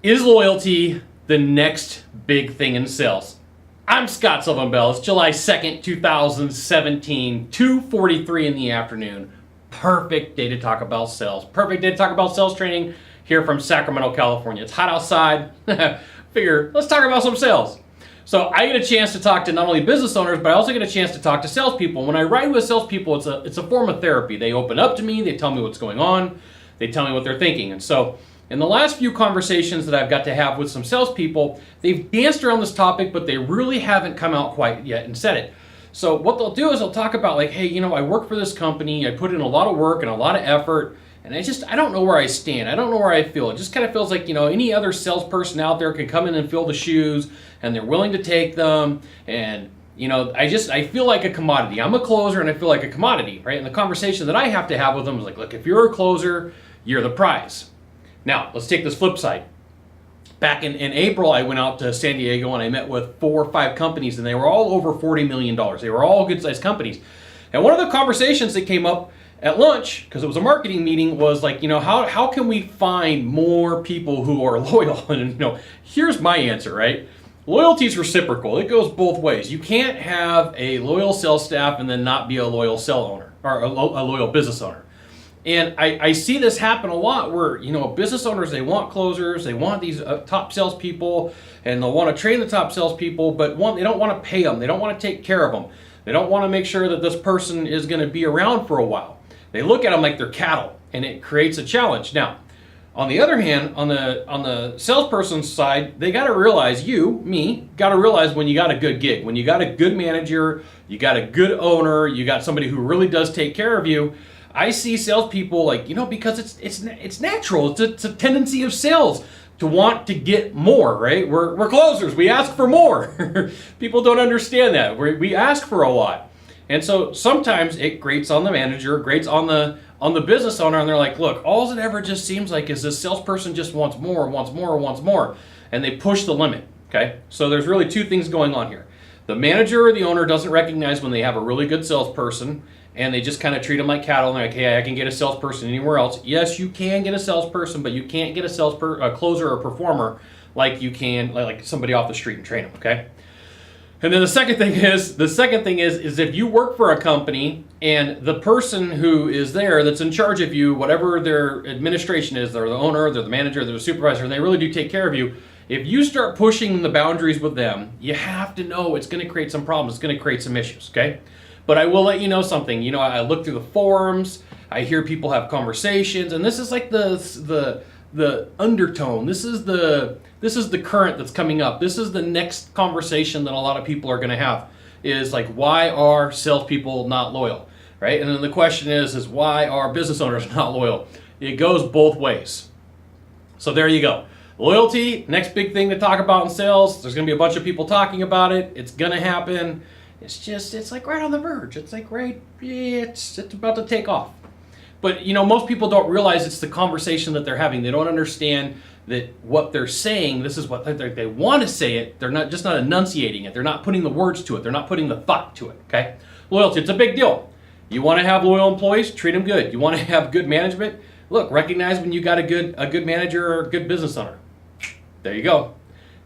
Is loyalty the next big thing in sales? I'm Scott Sylvan Bell. It's July 2nd, 2017, 2:43 in the afternoon. Perfect day to talk about sales. Perfect day to talk about sales training here from Sacramento, California. It's hot outside. Figure, let's talk about some sales. So I get a chance to talk to not only business owners, but I also get a chance to talk to salespeople. When I ride with salespeople, it's a form of therapy. They open up to me. They tell me what's going on. They tell me what they're thinking. And so in the last few conversations that I've got to have with some salespeople, they've danced around this topic, but they really haven't come out quite yet and said it. So what they'll do is they'll talk about like, hey, I work for this company. I put in a lot of work and a lot of effort, and I don't know where I stand. I don't know where I feel. It just kind of feels like, any other salesperson out there can come in and fill the shoes, and they're willing to take them. And, I feel like a commodity. I'm a closer, and I feel like a commodity, right? And the conversation that I have to have with them is like, look, if you're a closer, you're the prize. Now, let's take this flip side. Back in April, I went out to San Diego and I met with 4 or 5 companies, and they were all over $40 million. They were all good-sized companies. And one of the conversations that came up at lunch, because it was a marketing meeting, was like, how can we find more people who are loyal? And, here's my answer, right? Loyalty is reciprocal. It goes both ways. You can't have a loyal sales staff and then not be a loyal sell owner or a loyal business owner. And I see this happen a lot where, business owners, they want closers, they want these top salespeople, and they'll want to train the top salespeople, but they don't want to pay them. They don't want to take care of them. They don't want to make sure that this person is going to be around for a while. They look at them like they're cattle, and it creates a challenge. Now, on the other hand, on the salesperson's side, they got to realize, got to realize when you got a good gig, when you got a good manager, you got a good owner, you got somebody who really does take care of you. I see salespeople because it's natural. It's a tendency of sales to want to get more, right? We're closers. We ask for more. People don't understand that. We ask for a lot. And so sometimes it grates on the manager, grates on the business owner, and they're like, look, all it ever just seems like is this salesperson just wants more, wants more, wants more. And they push the limit, okay? So there's really 2 things going on here. The manager or the owner doesn't recognize when they have a really good salesperson, and they just kind of treat them like cattle. And they're like, hey, I can get a salesperson anywhere else. Yes, you can get a salesperson, but you can't get a closer or performer like you can like somebody off the street and train them, okay? And then the second thing is if you work for a company and the person who is there that's in charge of you, whatever their administration is, they're the owner, they're the manager, they're the supervisor, and they really do take care of you. If you start pushing the boundaries with them, you have to know it's going to create some problems. It's going to create some issues, okay? But I will let you know something. I look through the forums, I hear people have conversations, and this is like the undertone. This is the current that's coming up. This is the next conversation that a lot of people are going to have. Is like, why are salespeople not loyal, right? And then the question is why are business owners not loyal? It goes both ways. So there you go. Loyalty, next big thing to talk about in sales. There's going to be a bunch of people talking about it. It's going to happen. It's like right on the verge. It's like it's about to take off. But, most people don't realize it's the conversation that they're having. They don't understand that what they're saying, this is what they want to say it. They're not enunciating it. They're not putting the words to it. They're not putting the thought to it, okay? Loyalty, it's a big deal. You want to have loyal employees, treat them good. You want to have good management, look, recognize when you got a good manager or a good business owner. There you go.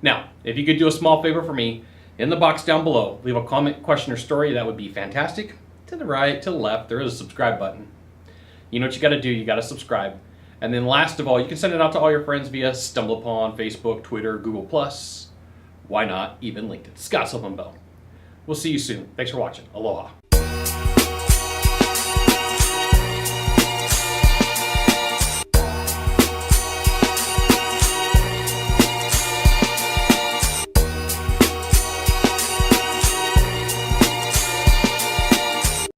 Now, if you could do a small favor for me, in the box down below, leave a comment, question, or story. That would be fantastic. To the right, to the left, there is a subscribe button. You know what you got to do. You got to subscribe. And then last of all, you can send it out to all your friends via StumbleUpon, Facebook, Twitter, Google+. Why not even LinkedIn? Scott Sylvan Bell. We'll see you soon. Thanks for watching. Aloha.